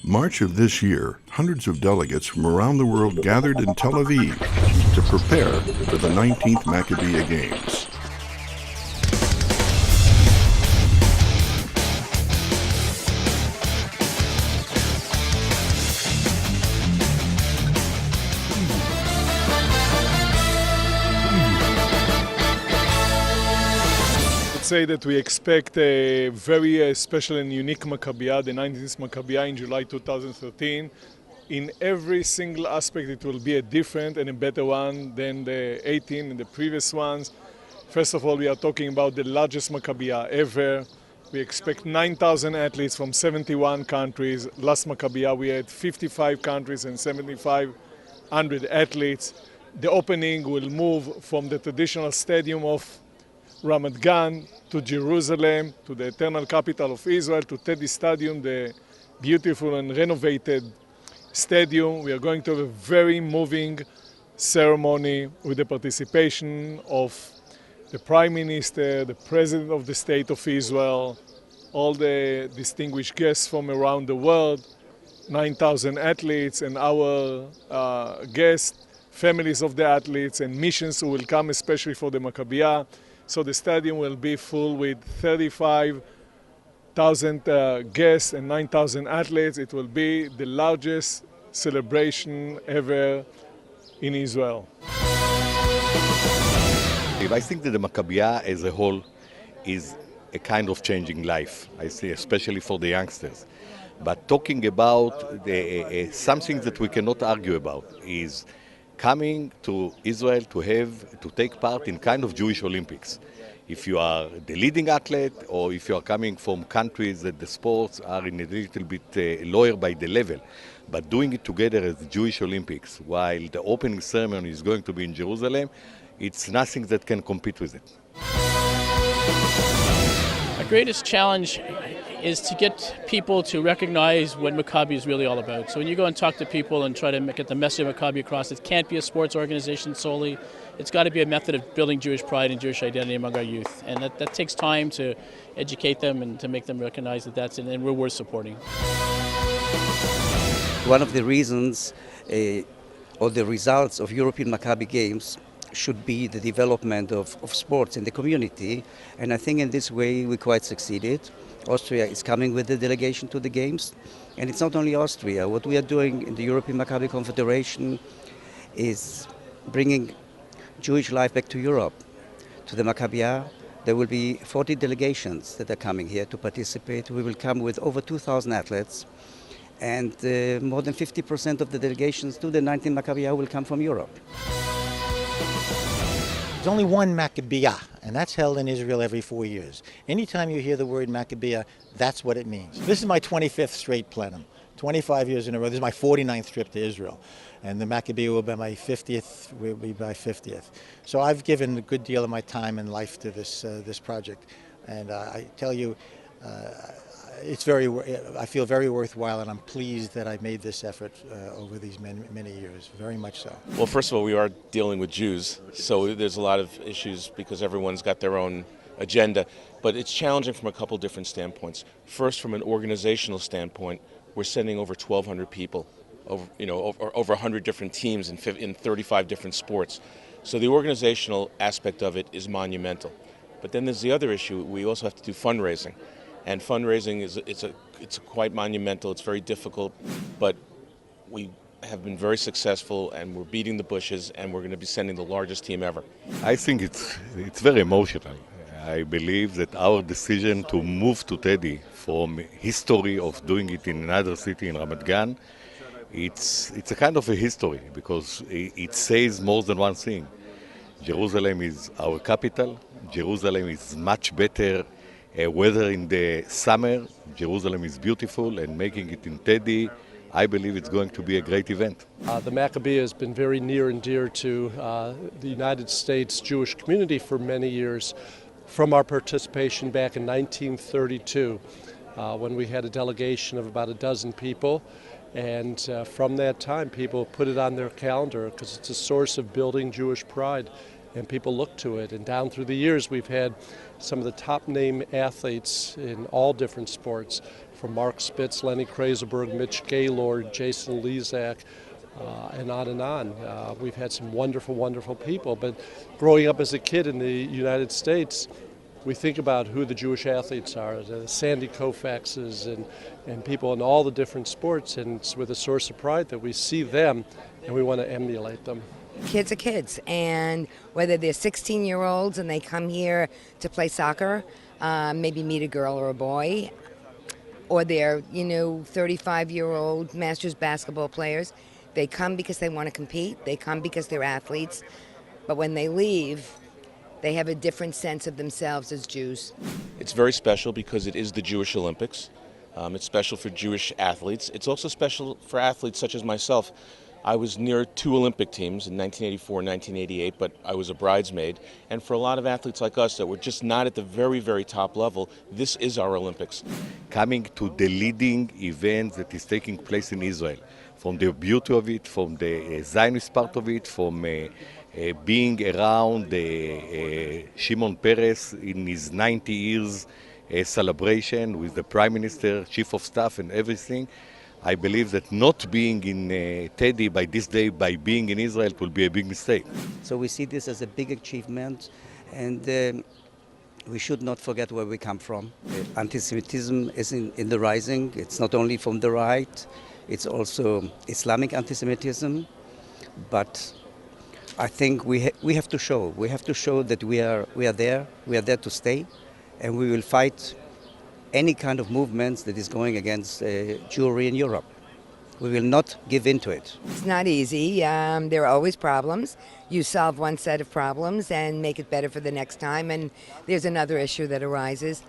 March of this year, hundreds of delegates from around the world gathered in Tel Aviv to prepare for the 19th Maccabiah Games. Say that we expect a very special and unique Maccabiah, the 19th Maccabiah in July 2013. In every single aspect it will be a different and a better one than the 18 and the previous ones. First of all, we are talking about the largest Maccabiah ever. We expect 9,000 athletes from 71 countries. Last Maccabiah we had 55 countries and 7,500 athletes. The opening will move from the traditional stadium of Ramat Gan to Jerusalem, to the eternal capital of Israel, to Teddy Stadium, the beautiful and renovated stadium. We are going to have a very moving ceremony with the participation of the Prime Minister, the President of the State of Israel, all the distinguished guests from around the world, 9,000 athletes, and our guests, families of the athletes, and missions who will come especially for the Maccabiah. So the stadium will be full with 35,000 guests and 9,000 athletes. It will be the largest celebration ever in Israel. I think that the Maccabiah as a whole is a kind of changing life, I see, especially for the youngsters. But talking about something that we cannot argue about is coming to Israel to take part in kind of Jewish Olympics. If you are the leading athlete or if you are coming from countries that the sports are in a little bit lower by the level, but doing it together as the Jewish Olympics while the opening ceremony is going to be in Jerusalem, it's nothing that can compete with it. Our greatest challenge is to get people to recognize what Maccabi is really all about. So when you go and talk to people and try to get the message of Maccabi across, it can't be a sports organization solely. It's got to be a method of building Jewish pride and Jewish identity among our youth. And that takes time to educate them and to make them recognize that that's and we're worth supporting. One of the reasons or the results of European Maccabi Games should be the development of sports in the community. And I think in this way we quite succeeded. Austria is coming with the delegation to the Games. And it's not only Austria. What we are doing in the European Maccabi Confederation is bringing Jewish life back to Europe. To the Maccabiah, there will be 40 delegations that are coming here to participate. We will come with over 2,000 athletes. And more than 50% of the delegations to the 19th Maccabiah will come from Europe. There's only one Maccabiah, and that's held in Israel every 4 years. Anytime you hear the word Maccabiah, that's what it means. This is my 25th straight plenum, 25 years in a row. This is my 49th trip to Israel. And the Maccabiah will be my 50th. So I've given a good deal of my time and life to this project. And I tell you, I feel very worthwhile, and I'm pleased that I made this effort over these many years, very much so. Well, first of all, we are dealing with Jews, so there's a lot of issues because everyone's got their own agenda, but it's challenging from a couple different standpoints. First, from an organizational standpoint, we're sending over 1,200 people, over 100 different teams in 35 different sports. So the organizational aspect of it is monumental. But then there's the other issue. We also have to do fundraising. And fundraising it's quite monumental. It's very difficult, but we have been very successful, and we're beating the bushes, and we're going to be sending the largest team ever. I think it's very emotional. I believe that our decision to move to Teddy from history of doing it in another city in Ramat Gan, it's a kind of a history because it says more than one thing. Jerusalem is our capital. Jerusalem is much better weather in the summer. Jerusalem is beautiful, and making it in Teddy, I believe it's going to be a great event. The Maccabiah has been very near and dear to the United States Jewish community for many years, from our participation back in 1932, when we had a delegation of about a dozen people. And from that time, people put it on their calendar because it's a source of building Jewish pride, and people look to it. And down through the years, we've had some of the top name athletes in all different sports from Mark Spitz, Lenny Kraselberg, Mitch Gaylord, Jason Lezak, and on and on. We've had some wonderful, wonderful people, but growing up as a kid in the United States, we think about who the Jewish athletes are, the Sandy Koufaxes and people in all the different sports, and it's with a source of pride that we see them and we want to emulate them. Kids are kids, and whether they're 16-year-olds and they come here to play soccer, maybe meet a girl or a boy, or they're, 35-year-old Masters basketball players, they come because they want to compete, they come because they're athletes, but when they leave, they have a different sense of themselves as Jews. It's very special because it is the Jewish Olympics. It's special for Jewish athletes. It's also special for athletes such as myself. I was near 2 Olympic teams in 1984 and 1988, but I was a bridesmaid. And for a lot of athletes like us that were just not at the very, very top level, this is our Olympics. Coming to the leading event that is taking place in Israel, from the beauty of it, from the Zionist part of it, from being around Shimon Peres in his 90 years celebration with the Prime Minister, Chief of Staff and everything. I believe that not being in Teddy by this day, by being in Israel, will be a big mistake. So we see this as a big achievement, and we should not forget where we come from. Anti-Semitism is in the rising. It's not only from the right, it's also Islamic anti-Semitism, but I think we have to show that we are there to stay, and we will fight any kind of movements that is going against Jewry in Europe. We will not give in to it. It's not easy. There are always problems. You solve one set of problems and make it better for the next time, and there's another issue that arises.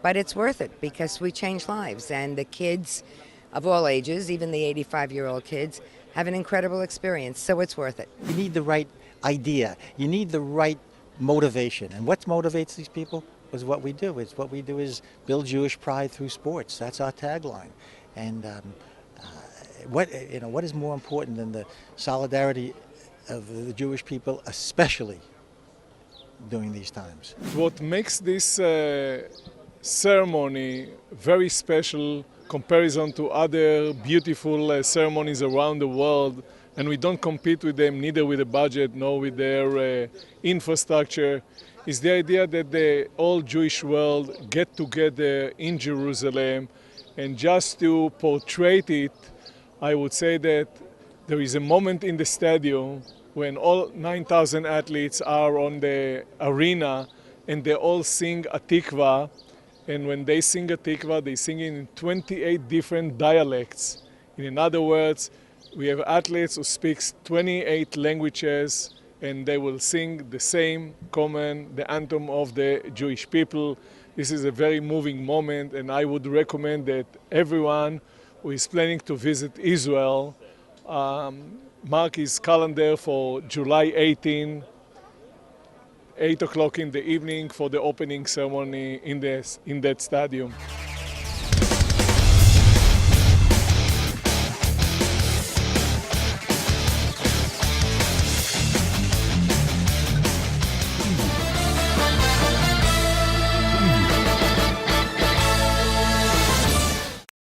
But it's worth it because we change lives, and the kids of all ages, even the 85-year-old kids, have an incredible experience, so it's worth it. You need the right idea. You need the right motivation. And what motivates these people is what we do. What we do is build Jewish pride through sports. That's our tagline. And what is more important than the solidarity of the Jewish people, especially during these times? What makes this ceremony very special comparison to other beautiful ceremonies around the world, and we don't compete with them neither with the budget nor with their infrastructure, is the idea that the whole Jewish world get together in Jerusalem. And just to portray it, I would say that there is a moment in the stadium when all 9,000 athletes are on the arena and they all sing a tikva. And when they sing a tikva, they sing it in 28 different dialects. In other words, we have athletes who speak 28 languages, and they will sing the same the anthem of the Jewish people. This is a very moving moment, and I would recommend that everyone who is planning to visit Israel mark his calendar for July 18, 8 o'clock in the evening for the opening ceremony in that stadium.